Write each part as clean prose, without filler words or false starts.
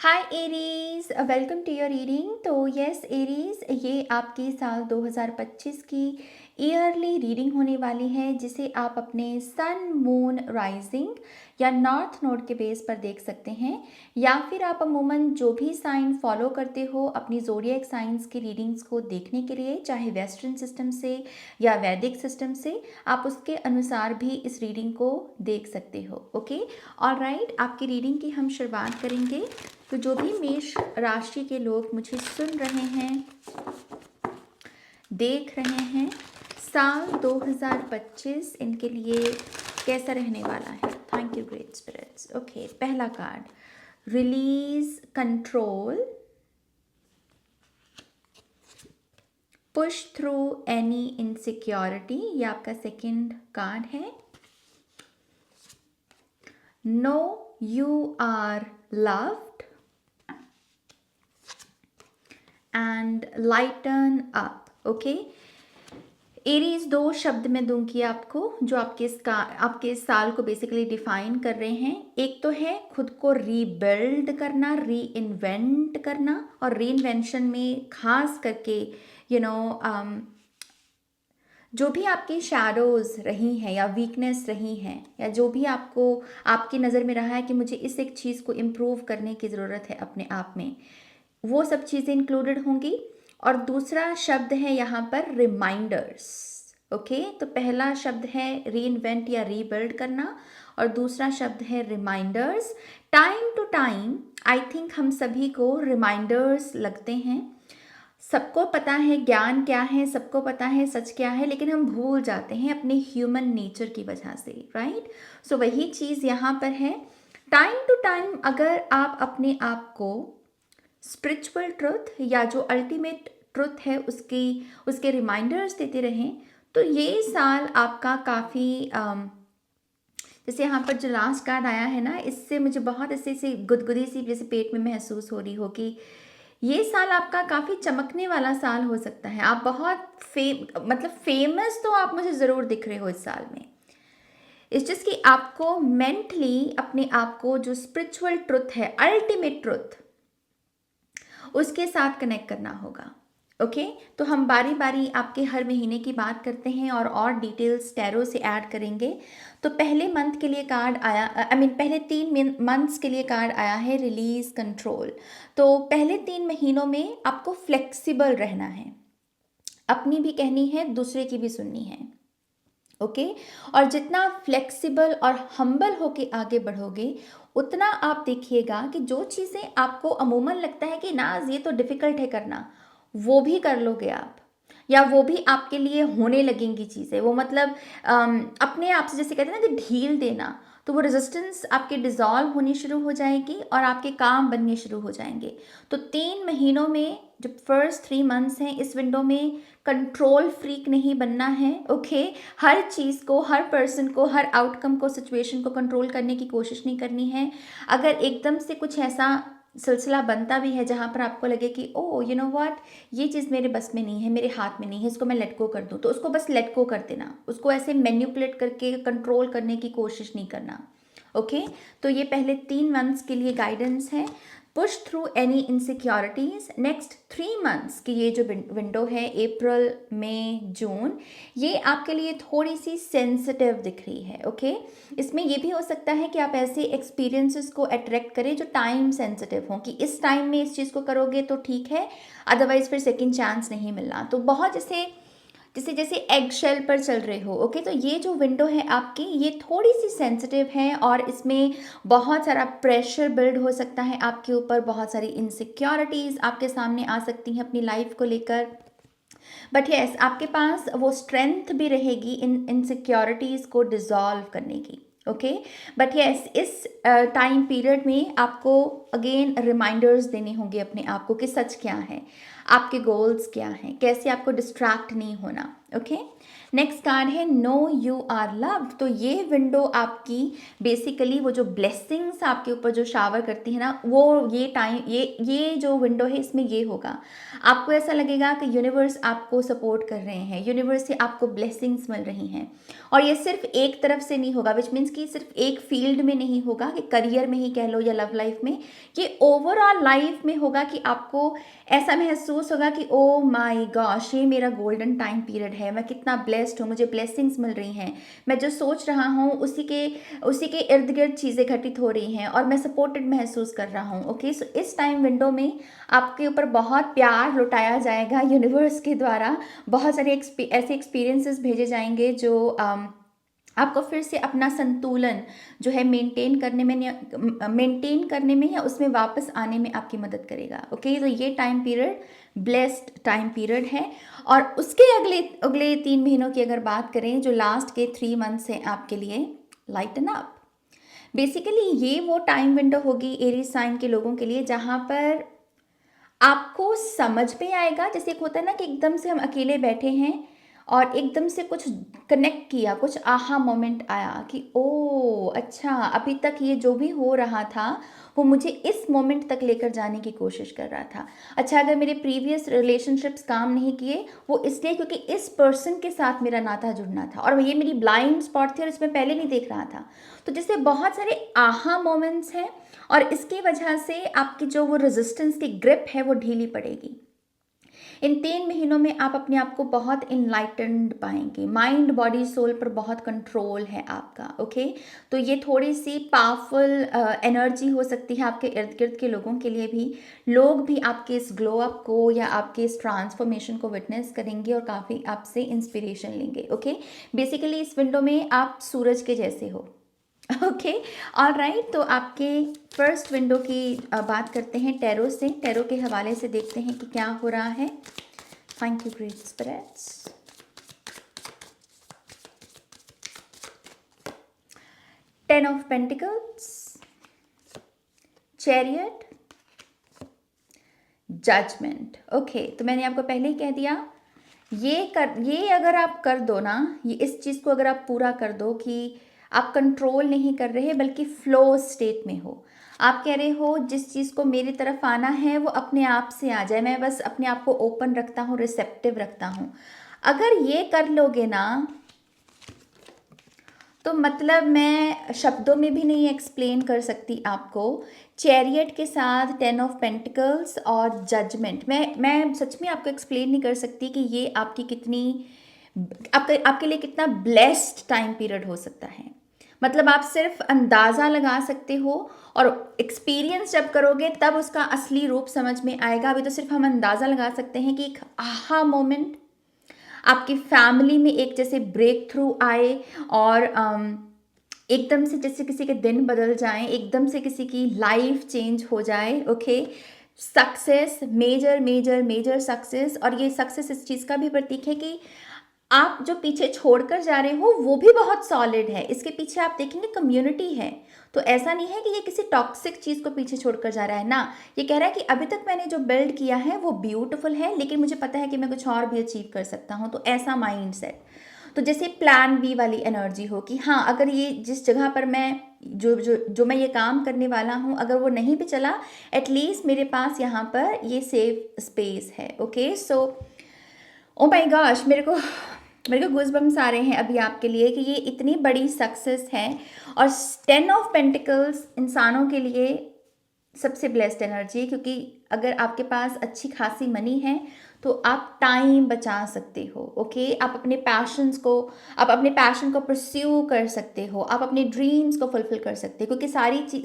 Hi Aries, welcome to your reading. तो yes Aries, ये आपके साल 2025 की ईयरली रीडिंग होने वाली है, जिसे आप अपने सन मून राइजिंग या नॉर्थ नोड के बेस पर देख सकते हैं, या फिर आप अमूमन जो भी साइन फॉलो करते हो अपनी ज़ोडिएक साइंस की रीडिंग्स को देखने के लिए, चाहे वेस्टर्न सिस्टम से या वैदिक सिस्टम से, आप उसके अनुसार भी इस रीडिंग को देख सकते हो। ओके, ऑलराइट, आपकी रीडिंग की हम शुरुआत करेंगे। तो जो भी मेष राशि के लोग मुझे सुन रहे हैं, देख रहे हैं, साल 2025 इनके लिए कैसा रहने वाला है। Thank you great spirits. Okay, पहला card release control, push through any insecurity, ये आपका सेकंड कार्ड है। No you are loved and lighten up. Okay, Aries दो शब्द मैं दूंगी आपको जो आपके इस साल को बेसिकली डिफाइन कर रहे हैं। एक तो है खुद को रीबिल्ड करना, री इन्वेंट करना, और री इन्वेंशन में खास करके जो भी आपकी शैडोज रही हैं या वीकनेस रही हैं, या जो भी आपको आपकी नज़र में रहा है कि मुझे इस एक चीज़ को इम्प्रूव करने की ज़रूरत है अपने आप में, वो सब चीज़ें इंक्लूडेड होंगी। और दूसरा शब्द है यहाँ पर रिमाइंडर्स। ओके, तो पहला शब्द है रीइन्वेंट या रीबिल्ड करना, और दूसरा शब्द है reminders. Time to time I think हम सभी को रिमाइंडर्स लगते हैं। सबको पता है ज्ञान क्या है, सबको पता है सच क्या है, लेकिन हम भूल जाते हैं अपने ह्यूमन नेचर की वजह से, राइट। सो वही चीज़ यहाँ पर है। टाइम टू टाइम अगर आप अपने आप को स्पिरिचुअल ट्रुथ या जो अल्टीमेट ट्रुथ है उसके रिमाइंडर्स देते रहें, तो ये साल आपका काफ़ी जैसे यहाँ पर जो लास्ट कार्ड आया है ना, इससे मुझे बहुत ऐसे गुदगुदी सी जैसे पेट में महसूस हो रही हो कि ये साल आपका काफ़ी चमकने वाला साल हो सकता है। आप बहुत मतलब फेमस तो आप मुझे ज़रूर दिख रहे हो इस साल में। इस चीज़ कि आपको मेंटली अपने आप को जो स्पिरिचुअल ट्रुथ है, अल्टीमेट ट्रुथ, उसके साथ कनेक्ट करना होगा। ओके, तो हम बारी बारी आपके हर महीने की बात करते हैं और डिटेल्स टैरो से ऐड करेंगे। तो पहले मंथ के लिए कार्ड आया, पहले 3 मंथ्स के लिए कार्ड आया है रिलीज कंट्रोल। तो पहले 3 महीनों में आपको फ्लेक्सिबल रहना है, अपनी भी कहनी है, दूसरे की भी सुननी है। ओके, और जितना फ्लेक्सिबल और हम्बल होके आगे बढ़ोगे, उतना आप देखिएगा कि जो चीज़ें आपको अमूमन लगता है कि ना ये तो डिफ़िकल्ट है करना, वो भी कर लोगे आप, या वो भी आपके लिए होने लगेंगी चीज़ें। वो मतलब अपने आप से, जैसे कहते हैं ना कि ढील देना, तो वो रेजिस्टेंस आपके डिज़ोल्व होनी शुरू हो जाएगी और आपके काम बनने शुरू हो जाएंगे। तो 3 महीनों में जो फर्स्ट 3 मंथ्स हैं, इस विंडो में कंट्रोल फ्रीक नहीं बनना है। ओके, हर चीज़ को, हर पर्सन को, हर आउटकम को, सिचुएशन को कंट्रोल करने की कोशिश नहीं करनी है। अगर एकदम से कुछ ऐसा सिलसिला बनता भी है जहाँ पर आपको लगे कि ओ यू नो व्हाट, ये चीज़ मेरे बस में नहीं है, मेरे हाथ में नहीं है, इसको मैं लेट गो कर दूँ, तो उसको बस लेट गो कर देना, उसको ऐसे मैन्युपुलेट करके कंट्रोल करने की कोशिश नहीं करना। ओके, तो ये पहले 3 मंथ्स के लिए गाइडेंस है। Push through any insecurities. Next 3 months की ये जो विंडो है, अप्रैल मई जून, ये आपके लिए थोड़ी सी सेंसिटिव दिख रही है। ओके, इसमें ये भी हो सकता है कि आप ऐसे एक्सपीरियंसेस को अट्रैक्ट करें जो टाइम सेंसिटिव हों, कि इस टाइम में इस चीज़ को करोगे तो ठीक है, अदरवाइज फिर सेकेंड चांस नहीं मिलना। तो बहुत जैसे जैसे जैसे एग शेल पर चल रहे हो। ओके, तो ये जो विंडो है आपकी, ये थोड़ी सी सेंसिटिव है और इसमें बहुत सारा प्रेशर बिल्ड हो सकता है आपके ऊपर, बहुत सारी इनसिक्योरिटीज़ आपके सामने आ सकती हैं अपनी लाइफ को लेकर। बट यस, आपके पास वो स्ट्रेंथ भी रहेगी इन इनसिक्योरिटीज़ को डिज़ोल्व करने की। ओके, बट यस, इस टाइम पीरियड में आपको अगेन रिमाइंडर्स देने होंगे अपने आप को कि सच क्या है। आपके गोल्स क्या हैं, कैसे आपको डिस्ट्रैक्ट नहीं होना। ओके, नेक्स्ट कार्ड है नो यू आर लव्ड। तो ये विंडो आपकी बेसिकली वो जो ब्लेसिंग्स आपके ऊपर जो शावर करती है ना, वो ये टाइम, ये जो विंडो है इसमें ये होगा, आपको ऐसा लगेगा कि यूनिवर्स आपको सपोर्ट कर रहे हैं, यूनिवर्स से आपको ब्लेसिंग्स मिल रही हैं। और ये सिर्फ एक तरफ से नहीं होगा, विच मीन्स कि सिर्फ एक फील्ड में नहीं होगा कि करियर में ही कह लो या लव लाइफ में, ये ओवरऑल लाइफ में होगा कि आपको ऐसा महसूस होगा कि ओ माय गॉश, ये मेरा गोल्डन टाइम पीरियड है, मैं कितना ब्लेस्ड हूँ, मुझे ब्लेसिंग्स मिल रही हैं, मैं जो सोच रहा हूँ उसी के इर्द गिर्द चीज़ें घटित हो रही हैं और मैं सपोर्टेड महसूस कर रहा हूँ। ओके, सो इस टाइम विंडो में आपके ऊपर बहुत प्यार लुटाया जाएगा यूनिवर्स के द्वारा, बहुत सारे ऐसे एक्सपीरियंसेस भेजे जाएंगे जो आपको फिर से अपना संतुलन जो है मेंटेन करने में या उसमें वापस आने में आपकी मदद करेगा। ओके, तो ये time period blessed time period है। और उसके अगले अगले 3 महीनों की अगर बात करें, जो लास्ट के 3 मंथ्स हैं आपके लिए, लाइटन अप। बेसिकली ये वो टाइम विंडो होगी एरीज साइन के लोगों के लिए जहाँ पर आपको समझ में आएगा, जैसे एक होता है ना कि एकदम से हम अकेले बैठे हैं और एकदम से कुछ कनेक्ट किया, कुछ आहा मोमेंट आया कि ओ अच्छा, अभी तक ये जो भी हो रहा था वो मुझे इस मोमेंट तक लेकर जाने की कोशिश कर रहा था। अच्छा, अगर मेरे प्रीवियस रिलेशनशिप्स काम नहीं किए, वो इसलिए क्योंकि इस पर्सन के साथ मेरा नाता जुड़ना था और ये मेरी ब्लाइंड स्पॉट थी और इसमें पहले नहीं देख रहा था। तो जैसे बहुत सारे आहा मोमेंट्स हैं और इसकी वजह से आपकी जो वो रेजिस्टेंस की ग्रिप है वो ढीली पड़ेगी। इन 3 महीनों में आप अपने आप को बहुत इनलाइटेंड पाएंगे, माइंड बॉडी सोल पर बहुत कंट्रोल है आपका। ओके, तो ये थोड़ी सी पावरफुल एनर्जी हो सकती है आपके इर्द गिर्द के लोगों के लिए भी। लोग भी आपके इस ग्लो अप को या आपके इस ट्रांसफॉर्मेशन को विटनेस करेंगे और काफ़ी आपसे इंस्पिरेशन लेंगे। ओके, बेसिकली इस विंडो में आप सूरज के जैसे हो। ओके, ऑल राइट, तो आपके फर्स्ट विंडो की बात करते हैं टैरो से। टैरो के हवाले से देखते हैं कि क्या हो रहा है। Thank you great spirits. Ten of pentacles, chariot, judgement. Okay, तो मैंने आपको पहले ही कह दिया, ये अगर आप कर दो ना, ये इस चीज़ को अगर आप पूरा कर दो कि आप कंट्रोल नहीं कर रहे बल्कि फ्लो स्टेट में हो, आप कह रहे हो जिस चीज़ को मेरी तरफ आना है वो अपने आप से आ जाए, मैं बस अपने आप को ओपन रखता हूँ, रिसेप्टिव रखता हूँ। अगर ये कर लोगे ना, तो मतलब मैं शब्दों में भी नहीं एक्सप्लेन कर सकती आपको। चैरियट के साथ 10 ऑफ पेंटिकल्स और जजमेंट, मैं सच में आपको एक्सप्लेन नहीं कर सकती कि ये आपकी कितनी आपके लिए कितना ब्लेस्ड टाइम पीरियड हो सकता है। मतलब आप सिर्फ अंदाज़ा लगा सकते हो और एक्सपीरियंस जब करोगे तब उसका असली रूप समझ में आएगा। अभी तो सिर्फ हम अंदाज़ा लगा सकते हैं कि एक आहा मोमेंट आपकी फैमिली में एक जैसे ब्रेक थ्रू आए और एकदम से जैसे किसी के दिन बदल जाएं, एकदम से किसी की लाइफ चेंज हो जाए। Okay, success, major major major success. और ये सक्सेस इस चीज़ का भी प्रतीक है कि आप जो पीछे छोड़कर जा रहे हो वो भी बहुत सॉलिड है। इसके पीछे आप देखेंगे कम्युनिटी है, तो ऐसा नहीं है कि ये किसी टॉक्सिक चीज़ को पीछे छोड़कर जा रहा है ना, ये कह रहा है कि अभी तक मैंने जो बिल्ड किया है वो ब्यूटीफुल है, लेकिन मुझे पता है कि मैं कुछ और भी अचीव कर सकता हूँ। तो ऐसा माइंड सेट, तो जैसे प्लान बी वाली एनर्जी हो कि हाँ, अगर ये जिस जगह पर मैं जो मैं ये काम करने वाला हूँ अगर वो नहीं भी चला, एटलीस्ट मेरे पास यहाँ पर ये सेफ स्पेस है। Okay, so oh my gosh, मेरे को गूज़बम्स आ रहे हैं अभी आपके लिए कि ये इतनी बड़ी सक्सेस है। और 10 ऑफ पेंटिकल्स इंसानों के लिए सबसे ब्लेस्ड एनर्जी है, क्योंकि अगर आपके पास अच्छी खासी मनी है तो आप टाइम बचा सकते हो। ओके, आप अपने पैशन को परस्यू कर सकते हो, आप अपने ड्रीम्स को फुलफिल कर सकते हो, क्योंकि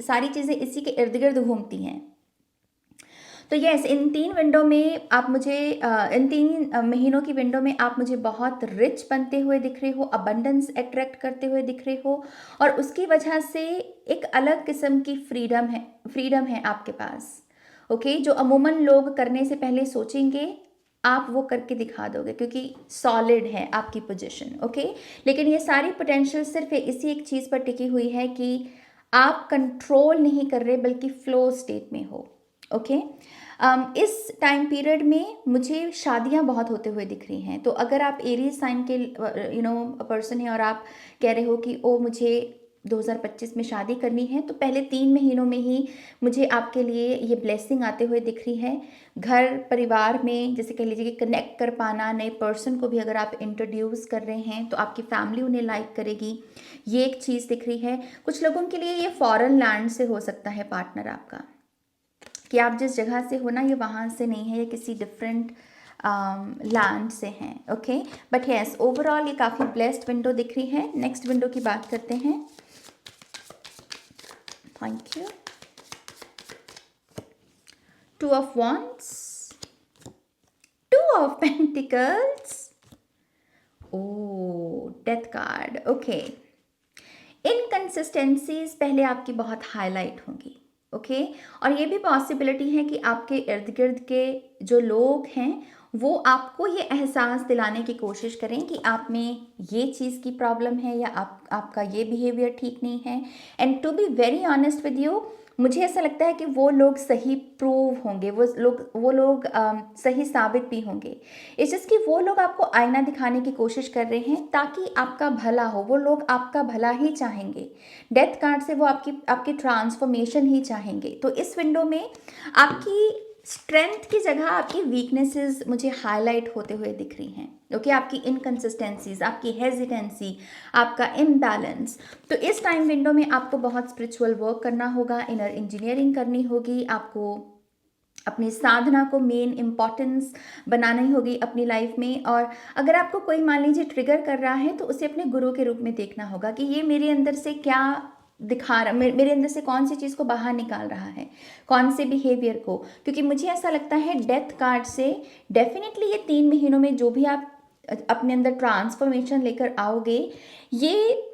सारी चीज़ें इसी के इर्द गिर्द घूमती हैं। तो यस, इन 3 विंडो में आप मुझे इन 3 महीनों की विंडो में आप मुझे बहुत रिच बनते हुए दिख रहे हो, अबंडेंस अट्रैक्ट करते हुए दिख रहे हो, और उसकी वजह से एक अलग किस्म की फ्रीडम है आपके पास। ओके, जो अमूमन लोग करने से पहले सोचेंगे, आप वो करके दिखा दोगे क्योंकि सॉलिड है आपकी पोजीशन। ओके, लेकिन ये सारी पोटेंशियल सिर्फ इसी एक चीज़ पर टिकी हुई है कि आप कंट्रोल नहीं कर रहे बल्कि फ्लो स्टेट में हो। ओके। इस टाइम पीरियड में मुझे शादियां बहुत होते हुए दिख रही हैं। तो अगर आप एरीज साइन के पर्सन हैं और आप कह रहे हो कि ओ मुझे 2025 में शादी करनी है, तो पहले 3 महीनों में ही मुझे आपके लिए ये ब्लेसिंग आते हुए दिख रही है। घर परिवार में जैसे कह लीजिए कि कनेक्ट कर पाना, नए पर्सन को भी अगर आप इंट्रोड्यूस कर रहे हैं तो आपकी फैमिली उन्हें लाइक करेगी, ये एक चीज़ दिख रही है। कुछ लोगों के लिए ये फॉरेन लैंड से हो सकता है पार्टनर आपका, कि आप जिस जगह से हो ना, ये वहाँ से नहीं है, ये किसी डिफरेंट लैंड से हैं। ओके, बट यस ओवरऑल ये काफ़ी ब्लेस्ड विंडो दिख रही है। नेक्स्ट विंडो की बात करते हैं। Thank you. Two of wands, two of pentacles, ओ डेथ कार्ड। ओके, इनकंसिस्टेंसीज पहले आपकी बहुत हाईलाइट होंगी। ओके, और ये भी पॉसिबिलिटी है कि आपके इर्द गिर्द के जो लोग हैं वो आपको ये एहसास दिलाने की कोशिश करें कि आप में ये चीज़ की प्रॉब्लम है या आपका ये बिहेवियर ठीक नहीं है। And to be very honest with you, मुझे ऐसा लगता है कि वो लोग सही प्रूव होंगे, वो लोग सही साबित भी होंगे। इट्स जस्ट कि वो लोग आपको आईना दिखाने की कोशिश कर रहे हैं ताकि आपका भला हो। वो लोग आपका भला ही चाहेंगे। डेथ कार्ड से वो आपकी ट्रांसफॉर्मेशन ही चाहेंगे। तो इस विंडो में आपकी स्ट्रेंथ की जगह आपकी वीकनेसेस मुझे हाईलाइट होते हुए दिख रही हैं। ओके, आपकी इनकंसिस्टेंसीज, आपकी हेजिटेंसी, आपका इम्बैलेंस। तो इस टाइम विंडो में आपको बहुत स्पिरिचुअल वर्क करना होगा, इनर इंजीनियरिंग करनी होगी, आपको अपनी साधना को मेन इम्पॉर्टेंस बनानी होगी अपनी लाइफ में। और अगर आपको कोई मान लीजिए ट्रिगर कर रहा है तो उसे अपने गुरु के रूप में देखना होगा कि ये मेरे अंदर से क्या दिखा रहा, मेरे अंदर से कौन सी चीज़ को बाहर निकाल रहा है, कौन से बिहेवियर को। क्योंकि मुझे ऐसा लगता है डेथ कार्ड से डेफिनेटली ये 3 महीनों में जो भी आप अपने अंदर ट्रांसफॉर्मेशन लेकर आओगे, ये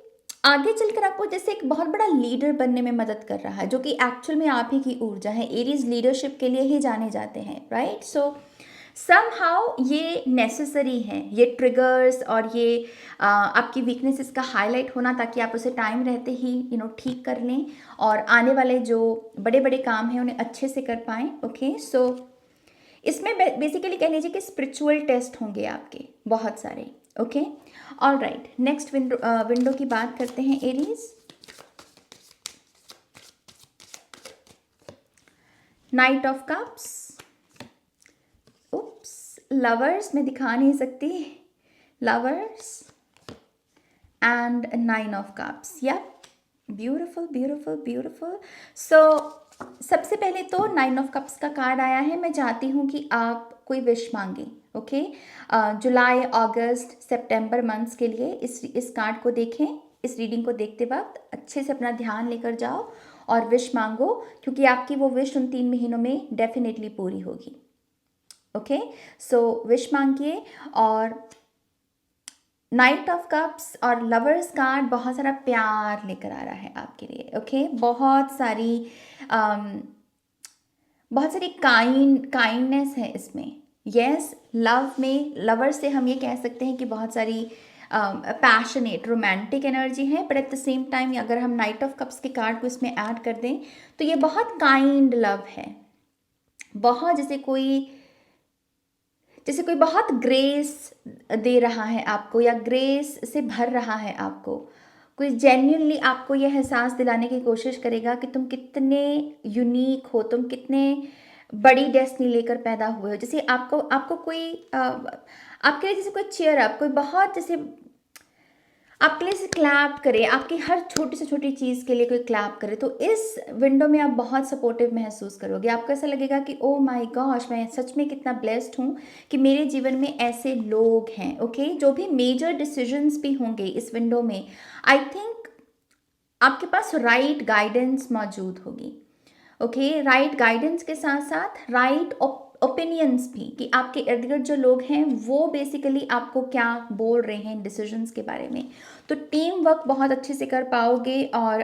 आगे चलकर आपको जैसे एक बहुत बड़ा लीडर बनने में मदद कर रहा है, जो कि एक्चुअल में आप ही की ऊर्जा है। एरीज लीडरशिप के लिए ही जाने जाते हैं, राइट। सो समहाउ ये नेसेसरी है, ये ट्रिगर्स और ये आपकी वीकनेसेस का हाईलाइट होना, ताकि आप उसे टाइम रहते ही ठीक कर लें और आने वाले जो बड़े बड़े काम हैं उन्हें अच्छे से कर पाएँ। ओके, सो इसमें बेसिकली कह लीजिए कि स्पिरिचुअल टेस्ट होंगे आपके बहुत सारे। Okay, all right, next window की बात करते हैं Aries. Night of cups, oops, lovers में दिखा नहीं सकती, लवर्स एंड 9 ऑफ कप्स। या ब्यूटिफुल ब्यूटिफुल ब्यूटिफुल। सो सबसे पहले तो 9 ऑफ कप्स का कार्ड आया है। मैं चाहती हूँ कि आप कोई विश मांगे। ओके, जुलाई अगस्त सितंबर मंथ्स के लिए इस कार्ड को देखें। इस रीडिंग को देखते वक्त अच्छे से अपना ध्यान लेकर जाओ और विश मांगो, क्योंकि आपकी वो विश उन 3 महीनों में डेफिनेटली पूरी होगी। ओके, सो विश मांगिए। और नाइट ऑफ कप्स और लवर्स कार्ड बहुत सारा प्यार लेकर आ रहा है आपके लिए। ओके, बहुत सारी काइंडनेस है इसमें। यस, लव में लवर से हम ये कह सकते हैं कि बहुत सारी पैशनेट रोमांटिक एनर्जी है, but at the same time अगर हम नाइट ऑफ कप्स के कार्ड को इसमें ऐड कर दें तो ये बहुत काइंड लव है। बहुत जैसे कोई बहुत ग्रेस दे रहा है आपको, या ग्रेस से भर रहा है आपको। कोई जेन्युइनली आपको यह एहसास दिलाने की कोशिश करेगा कि तुम कितने यूनिक हो, तुम कितने बड़ी डेस्टिनी लेकर पैदा हुए हो। जैसे आपको कोई आपके लिए जैसे कोई चीयर अप, कोई बहुत जैसे आपके लिए क्लैप करे, आपकी हर छोटी से छोटी चीज़ के लिए कोई क्लैप करे, तो इस विंडो में आप बहुत सपोर्टिव महसूस करोगे। आपको ऐसा लगेगा कि ओ माय गॉश, मैं सच में कितना ब्लेस्ड हूँ कि मेरे जीवन में ऐसे लोग हैं। ओके, जो भी मेजर डिसीजंस भी होंगे इस विंडो में, आई थिंक आपके पास राइट गाइडेंस मौजूद होगी। ओके, राइट गाइडेंस के साथ साथ राइट ओपिनियंस भी, कि आपके इर्द गिर्द जो लोग हैं वो बेसिकली आपको क्या बोल रहे हैं डिसीजंस के बारे में। तो टीम वर्क बहुत अच्छे से कर पाओगे। और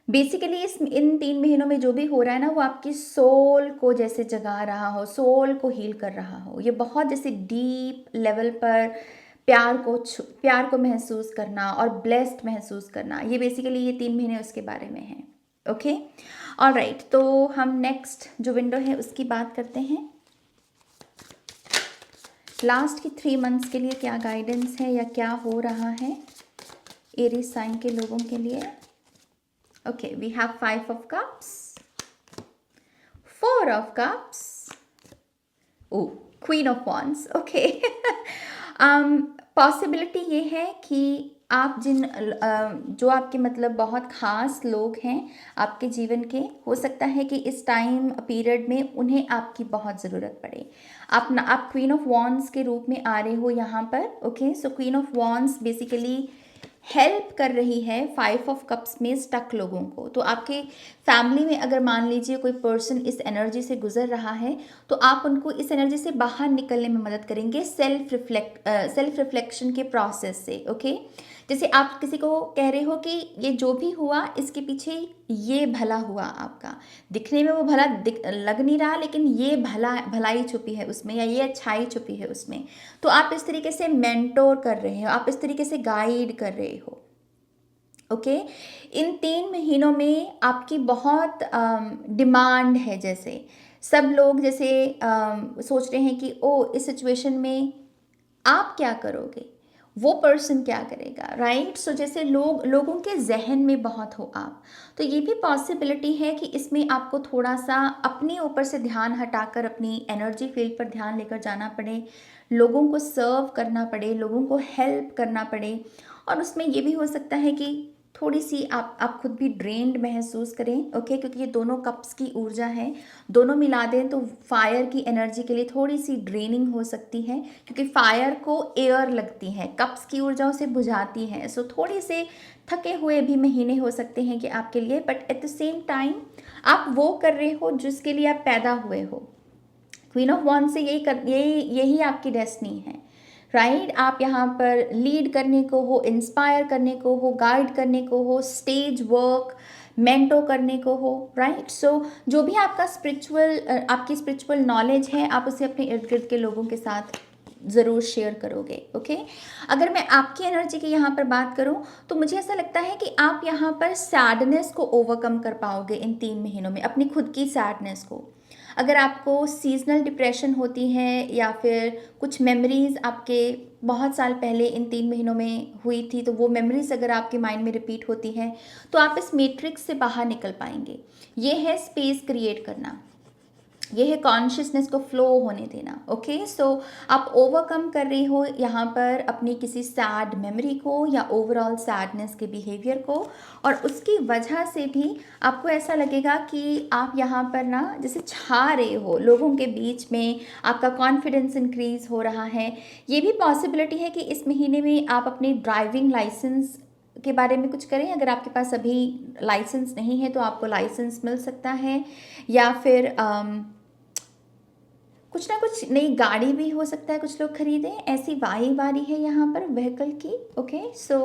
बेसिकली इन 3 महीनों में जो भी हो रहा है ना, वो आपकी सोल को जैसे जगा रहा हो, सोल को हील कर रहा हो। ये बहुत जैसे डीप लेवल पर प्यार को महसूस करना और ब्लेस्ड महसूस करना, ये बेसिकली ये 3 महीने उसके बारे में है। ओके, ऑलराइट, तो हम नेक्स्ट जो विंडो है उसकी बात करते हैं। लास्ट की 3 मंथ्स के लिए क्या गाइडेंस है या क्या हो रहा है एरीज साइन के लोगों के लिए। Okay, we have 5 of cups, 4 of cups, oh queen of wands. Okay, possibility ये है कि आप जो आपके मतलब बहुत ख़ास लोग हैं आपके जीवन के, हो सकता है कि इस टाइम पीरियड में उन्हें आपकी बहुत ज़रूरत पड़े। आप क्वीन ऑफ वॉन्ड्स के रूप में आ रहे हो यहाँ पर। Okay, so queen of wands basically help कर रही है 5 ऑफ कप्स में स्टक लोगों को। तो आपके फैमिली में अगर मान लीजिए कोई पर्सन इस एनर्जी से गुजर रहा है तो आप उनको इस एनर्जी से बाहर निकलने में मदद करेंगे सेल्फ रिफ्लेक्शन के प्रोसेस से। ओके, जैसे आप किसी को कह रहे हो कि ये जो भी हुआ इसके पीछे ये भला हुआ, आपका दिखने में वो भला लग नहीं रहा, लेकिन ये भलाई छुपी है उसमें या ये अच्छाई छुपी है उसमें। तो आप इस तरीके से मेंटोर कर रहे हो, आप इस तरीके से गाइड कर रहे हो। ओके, इन 3 महीनों में आपकी बहुत डिमांड है। जैसे सब लोग जैसे सोच रहे हैं कि ओ इस सिचुएशन में आप क्या करोगे, वो पर्सन क्या करेगा, राइट। सो जैसे लोगों के जहन में बहुत हो आप, तो ये भी पॉसिबिलिटी है कि इसमें आपको थोड़ा सा अपने ऊपर से ध्यान हटाकर अपनी एनर्जी फील्ड पर ध्यान लेकर जाना पड़े, लोगों को सर्व करना पड़े, लोगों को हेल्प करना पड़े। और उसमें ये भी हो सकता है कि थोड़ी सी आप खुद भी ड्रेन्ड महसूस करें। ओके, क्योंकि ये दोनों कप्स की ऊर्जा है, दोनों मिला दें तो फायर की एनर्जी के लिए थोड़ी सी ड्रेनिंग हो सकती है, क्योंकि फायर को एयर लगती है, कप्स की ऊर्जा उसे बुझाती है। सो थोड़े से थके हुए भी महीने हो सकते हैं कि आपके लिए, but at the same time आप वो कर रहे हो जिसके लिए आप पैदा हुए हो। क्वीन ऑफ वॉन्ड से यही आपकी डेस्टिनी है, राइट। आप यहाँ पर लीड करने को हो, इंस्पायर करने को हो, गाइड करने को हो, स्टेज वर्क मेंटो करने को हो, राइट। सो जो भी आपकी स्पिरिचुअल नॉलेज है आप उसे अपने इर्द गिर्द के लोगों के साथ ज़रूर शेयर करोगे। ओके, अगर मैं आपकी एनर्जी की यहाँ पर बात करूँ तो मुझे ऐसा लगता है कि आप यहाँ पर सैडनेस को ओवरकम कर पाओगे इन 3 महीनों में, अपनी खुद की सैडनेस को। अगर आपको सीजनल डिप्रेशन होती है या फिर कुछ मेमोरीज आपके बहुत साल पहले इन 3 महीनों में हुई थी, तो वो मेमोरीज अगर आपके माइंड में रिपीट होती हैं तो आप इस मैट्रिक्स से बाहर निकल पाएंगे। ये है स्पेस क्रिएट करना, ये है कॉन्शियसनेस को फ्लो होने देना। ओके, सो आप ओवरकम कर रही हो यहाँ पर अपनी किसी सैड मेमोरी को या ओवरऑल सैडनेस के बिहेवियर को, और उसकी वजह से भी आपको ऐसा लगेगा कि आप यहाँ पर ना जैसे छा रहे हो लोगों के बीच में, आपका कॉन्फिडेंस इंक्रीज हो रहा है। ये भी पॉसिबिलिटी है कि इस महीने में आप अपनी ड्राइविंग लाइसेंस के बारे में कुछ करें। अगर आपके पास अभी लाइसेंस नहीं है तो आपको लाइसेंस मिल सकता है, या फिर कुछ ना कुछ नई गाड़ी भी हो सकता है कुछ लोग खरीदें, ऐसी बारी है यहाँ पर व्हीकल की। ओके, सो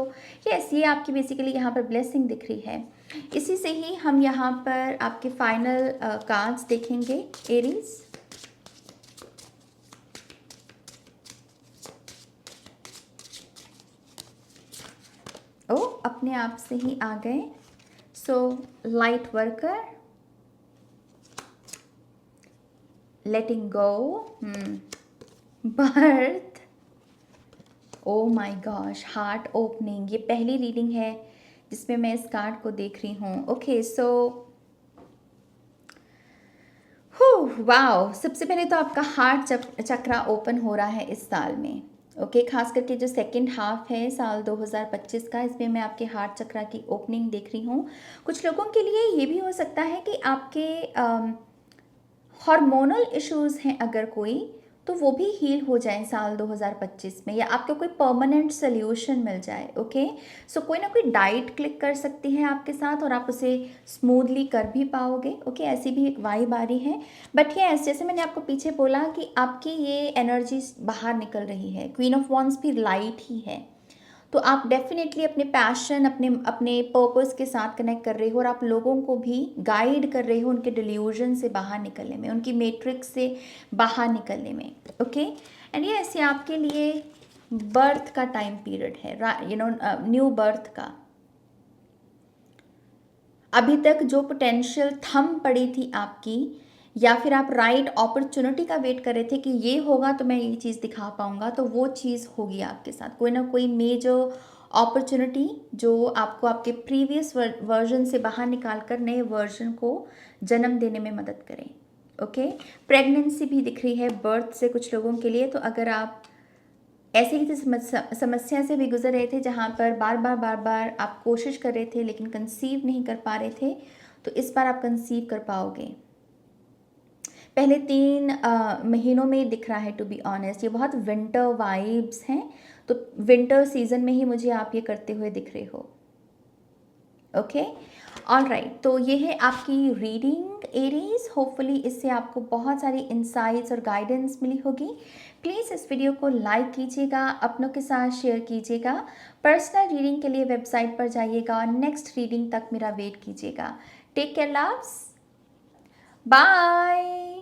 यस, ये आपकी बेसिकली यहाँ पर ब्लेसिंग दिख रही है। इसी से ही हम यहाँ पर आपके फाइनल कार्ड्स देखेंगे एरीज। ओ अपने आप से ही आ गए। So light worker, letting go, birth, oh my gosh, heart opening. ये पहली रीडिंग है जिसमें मैं इस कार्ड को देख रही हूँ। ओके, सो वाओ, सबसे पहले तो आपका हार्ट चक्रा ओपन हो रहा है इस साल में। ओके, खास करके जो सेकंड हाफ है साल 2025 का, इसमें मैं आपके हार्ट चक्रा की ओपनिंग देख रही हूँ। कुछ लोगों के लिए ये भी हो सकता है कि आपके हार्मोनल इश्यूज़ हैं अगर कोई, तो वो भी हील हो जाए साल 2025 में, या आपको कोई परमानेंट सोल्यूशन मिल जाए। ओके, सो कोई ना कोई डाइट क्लिक कर सकती है आपके साथ और आप उसे स्मूथली कर भी पाओगे। ओके, ऐसी भी एक वाइब आ रही है। बट ये जैसे मैंने आपको पीछे बोला कि आपकी ये एनर्जी बाहर निकल रही है, क्वीन ऑफ वॉन्ड्स भी लाइट ही है, तो आप डेफिनेटली अपने पैशन, अपने पर्पस के साथ कनेक्ट कर रहे हो, और आप लोगों को भी गाइड कर रहे हो उनके डिल्यूजन से बाहर निकलने में, उनकी मैट्रिक्स से बाहर निकलने में। ओके, एंड ये ऐसे आपके लिए बर्थ का टाइम पीरियड है, न्यू बर्थ का। अभी तक जो पोटेंशियल थम पड़ी थी आपकी, या फिर आप राइट अपॉर्चुनिटी का वेट कर रहे थे कि ये होगा तो मैं ये चीज़ दिखा पाऊंगा, तो वो चीज़ होगी आपके साथ। कोई ना कोई मेजर अपॉर्चुनिटी जो आपको आपके प्रीवियस वर्जन से बाहर निकाल कर नए वर्जन को जन्म देने में मदद करें। ओके, प्रेगनेंसी भी दिख रही है बर्थ से कुछ लोगों के लिए। तो अगर आप ऐसे किसी समस्या से भी गुजर रहे थे जहाँ पर बार बार आप कोशिश कर रहे थे लेकिन कंसीव नहीं कर पा रहे थे, तो इस बार आप कंसीव कर पाओगे। पहले 3 महीनों में दिख रहा है, टू बी ऑनेस्ट ये बहुत विंटर वाइब्स हैं, तो विंटर सीजन में ही मुझे आप ये करते हुए दिख रहे हो। ओके, ऑल राइट, तो ये है आपकी रीडिंग एरीज। होपफुली इससे आपको बहुत सारी इंसाइट्स और गाइडेंस मिली होगी। प्लीज़ इस वीडियो को लाइक कीजिएगा, अपनों के साथ शेयर कीजिएगा। पर्सनल रीडिंग के लिए वेबसाइट पर जाइएगा और नेक्स्ट रीडिंग तक मेरा वेट कीजिएगा। Take care loves, bye.